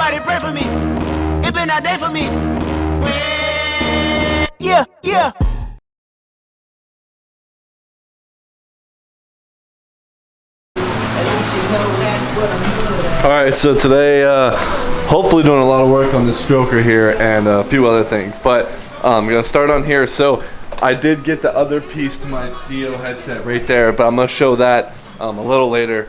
Somebody pray for me. It been a day for me. Yeah, yeah. Alright, so today, hopefully doing a lot of work on this stroker here and a few other things, but I'm going to start on here. So I did get the other piece to my Dio headset right there, but I'm going to show that a little later.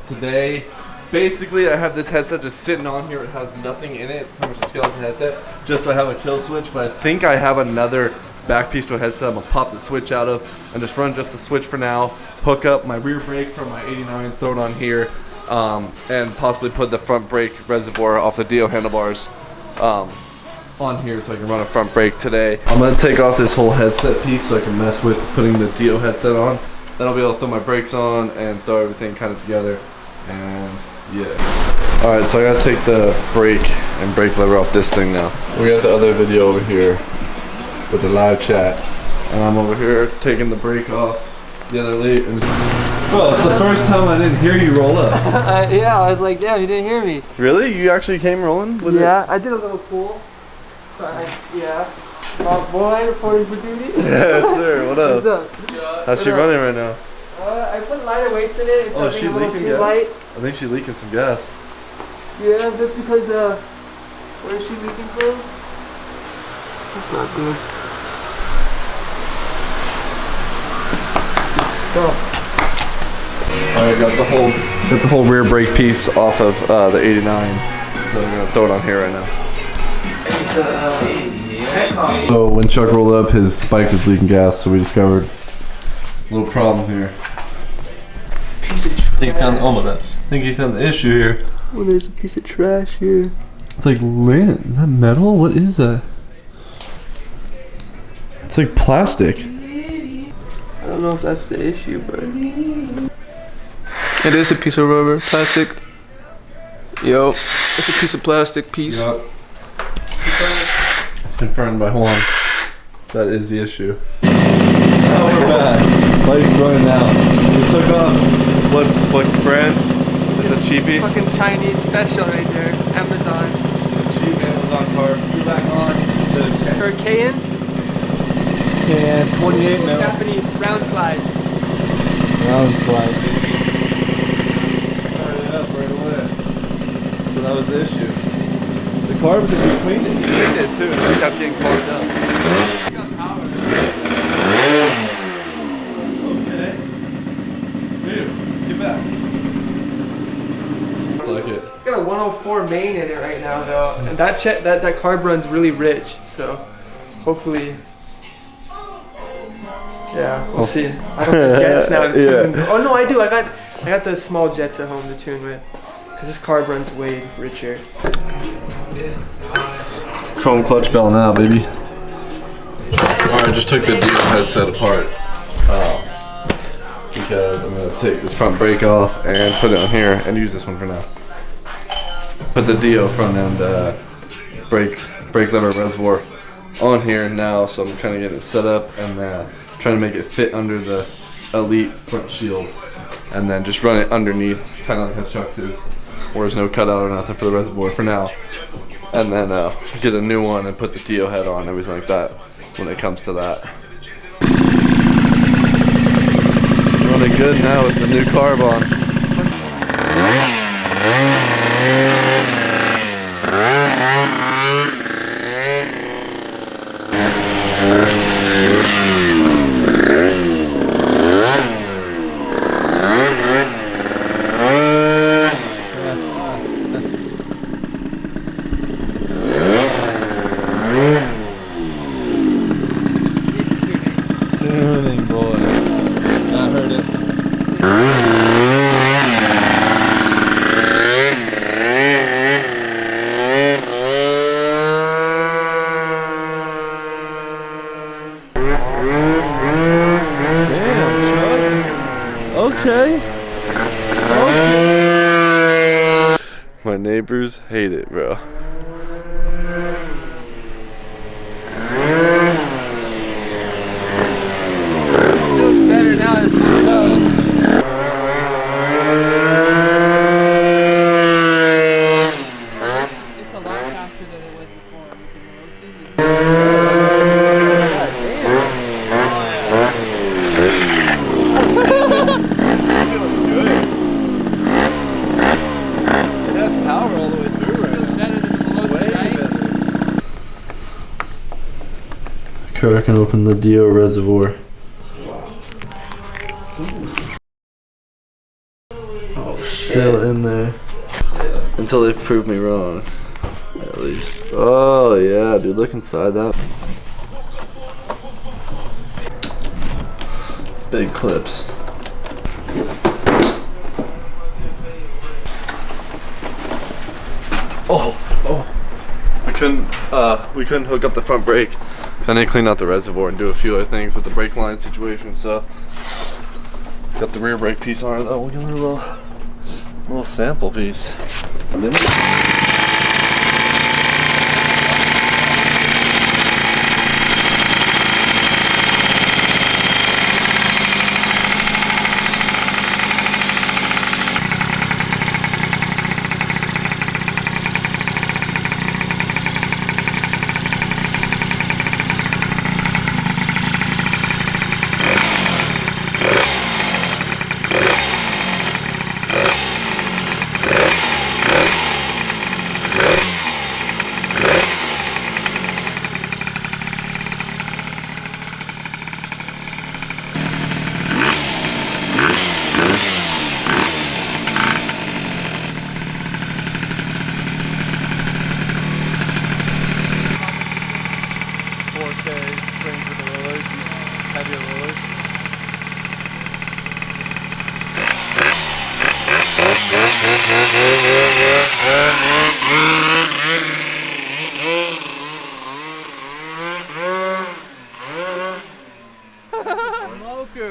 Today, basically I have this headset just sitting on here. It has nothing in it. It's pretty much a skeleton headset, just so I have a kill switch, but I think I have another back piece to a headset I'm going to pop the switch out of and just run just the switch for now, hook up my rear brake from my 89, throw it on here, and possibly put the front brake reservoir off the Dio handlebars on here so I can run a front brake today. I'm going to take off this whole headset piece so I can mess with putting the Dio headset on. Then I'll be able to throw my brakes on and throw everything kind of together, and yeah. Alright, so I gotta take the brake and brake lever off this thing now. We got the other video over here with the live chat, and I'm over here taking the brake off the other lead. Bro, it's the first time I didn't hear you roll up. Yeah, I was like, damn, you didn't hear me. Really? You actually came rolling with it? Yeah, I did a little pull. Yeah. My boy, reporting for duty. Yes, sir. What up? What's up? How's she running right now? I put lighter weights in it. It's Oh, she a little leaking too gas? light. I think she's leaking some gas. Yeah, that's because, where is she leaking from? That's not good. It's stuck. Alright, got the whole rear brake piece off of the 89. So I'm gonna throw it on here right now. So when Chuck rolled up, his bike was leaking gas, so we discovered a little problem here. I think he found the issue here. Oh, there's a piece of trash here. It's like lint. Is that metal? What is that? It's like plastic. I don't know if that's the issue, but it is a piece of rubber, plastic. Yo, it's a piece of plastic piece. Yep. It's confirmed by Juan. That is the issue. Now we're back. Bike's running out. We took off. What brand? It's a cheapie. Fucking Chinese special right there. Amazon. Cheap Amazon car. Put back on the Hurricane. and 28 mil. Japanese round slide. Round slide. Started it up right away. So that was the issue. The carburetor, we cleaned it. He cleaned it too, and it kept getting clogged up. Okay. Dude, get back. Like it. It's got a 104 main in it right now though, and that carb runs really rich, so hopefully, yeah, we'll see. I don't have jets now to tune. Yeah. Oh no, I do. I got the small jets at home to tune with, because this carb runs way richer. Chrome clutch bell now, baby. Alright, just took the Dio headset apart. Because I'm going to take this front brake off and put it on here and use this one for now. Put the Dio front end brake lever reservoir on here now, so I'm kind of getting it set up and trying to make it fit under the Elite front shield, and then just run it underneath, kind of like a Chuck's is, where there's no cutout or nothing for the reservoir for now. And then get a new one and put the Dio head on, everything like that when it comes to that. Running good now with the new carb on. Tuning, boy. I heard it. Damn, Chuck. Okay. My neighbors hate it, bro. Feels better now as it goes. Cracking open the DO reservoir. Still in there. Until they prove me wrong. At least. Oh yeah, dude, look inside that. Big clips. We couldn't hook up the front brake, so I need to clean out the reservoir and do a few other things with the brake line situation. So got the rear brake piece on it though. We're gonna do a little sample piece.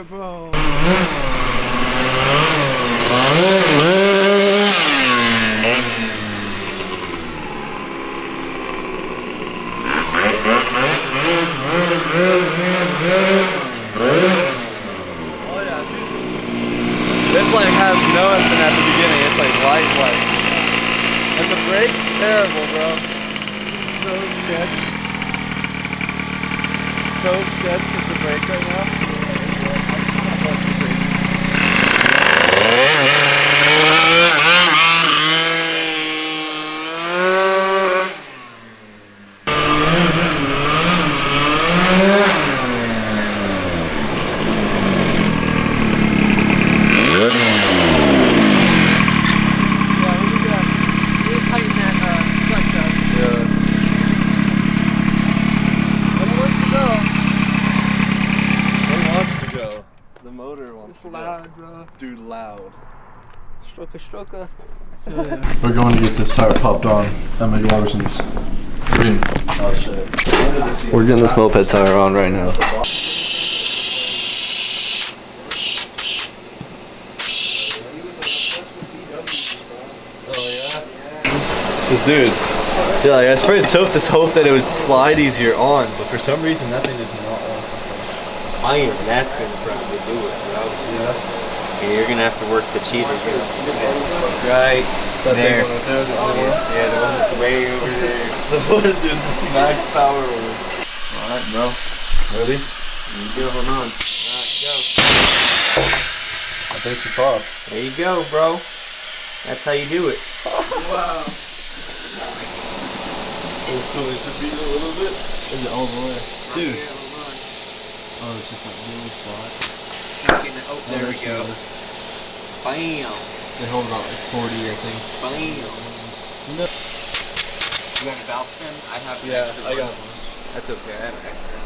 Bro. It's like has nothing at the beginning. It's like light. And the brake, terrible, bro. So sketch. So sketch with the brake right now. Loud, bro. Dude, loud. Stroker. We're going to get this tire popped on at McLarson's. Oh shit. We're getting this moped tire on right now. This dude. Yeah, like I sprayed soap to hope that it would slide easier on, but for some reason that thing is not on. Iron, that's gonna probably do it, bro. Yeah. And you're gonna have to work the cheater. Right there. Yeah, the one that's way over there. The one that did max power. Alright, bro. Ready? There you go, hold on. Alright, go. I think she popped. There you go, bro. That's how you do it. Wow. Influence the beat a little bit. Is it all the way? Dude. Oh, it's just that little spot. Oh, there we go. Bam. They hold about like 40, I think. Bam. No. You got a valve stem? I have. Yeah, I got one. That's okay. I have an extra.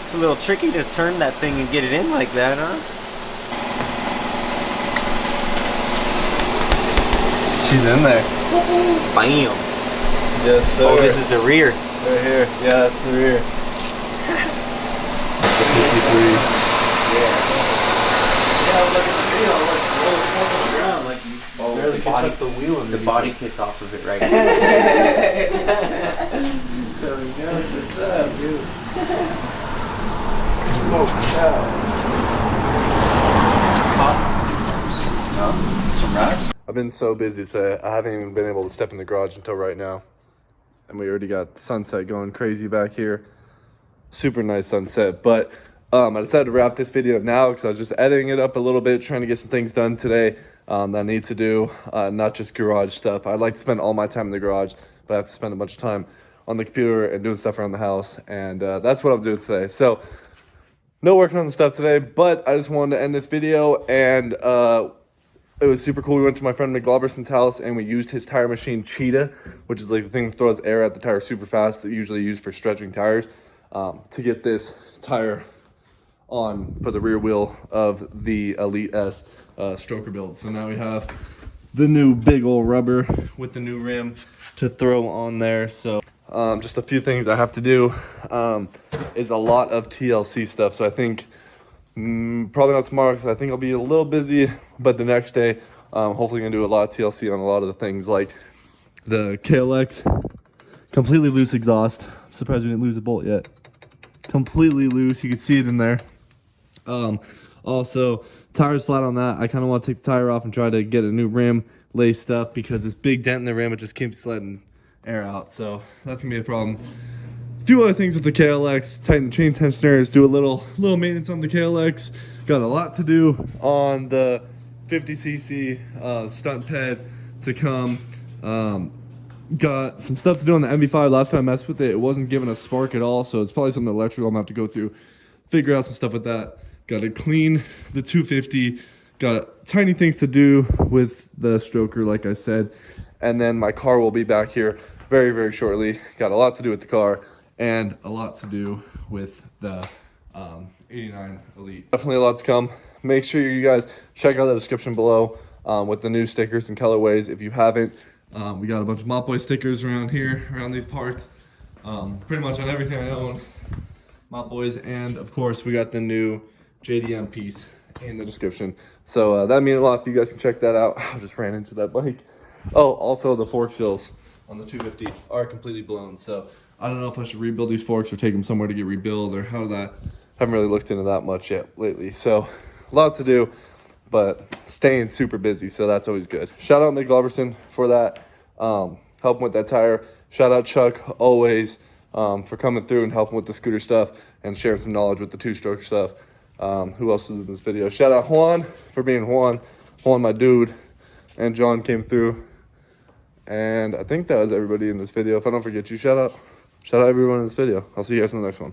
It's a little tricky to turn that thing and get it in like that, huh? She's in there. Bam. Yes, sir. Oh, this is the rear. Right here. Yeah, that's the rear. The 53. Yeah. Yeah, look at the video. Like, roll stuff on the ground. Like, you barely can touch the wheel. The body kit's off of it right now. There we go. What's up, dude? Some racks? I've been so busy today, I haven't even been able to step in the garage until right now. And we already got the sunset going crazy back here. Super nice sunset, but I decided to wrap this video now because I was just editing it up a little bit, trying to get some things done today that I need to do, not just garage stuff. I'd like to spend all my time in the garage, but I have to spend a bunch of time on the computer and doing stuff around the house, and that's what I'm doing today. So no working on the stuff today, but I just wanted to end this video, and it was super cool. We went to my friend McGloberson's house and we used his tire machine Cheetah, which is like the thing that throws air at the tire super fast that we usually use for stretching tires, to get this tire on for the rear wheel of the Elite S stroker build. So now we have the new big old rubber with the new rim to throw on there. So just a few things I have to do is a lot of TLC stuff. So I think probably not tomorrow because I think I'll be a little busy, but the next day hopefully gonna do a lot of TLC on a lot of the things, like the KLX completely loose exhaust. I'm surprised we didn't lose a bolt yet. Completely loose, you can see it in there. Also tires flat on that. I kind of want to take the tire off and try to get a new rim laced up because this big dent in the rim, it just keeps letting air out, so that's gonna be a problem. A few other things with the KLX: tighten the chain tensioners, do a little maintenance on the KLX. Got a lot to do on the 50cc stunt ped to come. Got some stuff to do on the MV5. Last time I messed with it, it wasn't giving a spark at all, so it's probably something electrical I'm gonna have to go through, figure out some stuff with that. Got to clean the 250. Got tiny things to do with the stroker, like I said, and then my car will be back here very, very shortly. Got a lot to do with the car and a lot to do with the 89 Elite. Definitely a lot to come. Make sure you guys check out the description below with the new stickers and colorways if you haven't. We got a bunch of MOPBOYZ stickers around here, around these parts, pretty much on everything I own. MOPBOYZ, and of course we got the new JDM piece in the description. So that means a lot if you guys can check that out. I just ran into that bike. Oh, also the fork seals on the 250 are completely blown, so I don't know if I should rebuild these forks or take them somewhere to get rebuilt or how that. Haven't really looked into that much yet lately, so a lot to do, but staying super busy, so that's always good. Shout out McGloberson for that, helping with that tire. Shout out Chuck always for coming through and helping with the scooter stuff and sharing some knowledge with the two-stroke stuff. Who else is in this video? Shout out Juan for being Juan, my dude, and John came through. And I think that was everybody in this video. If I don't forget you, shout out everyone in this video. I'll see you guys in the next one.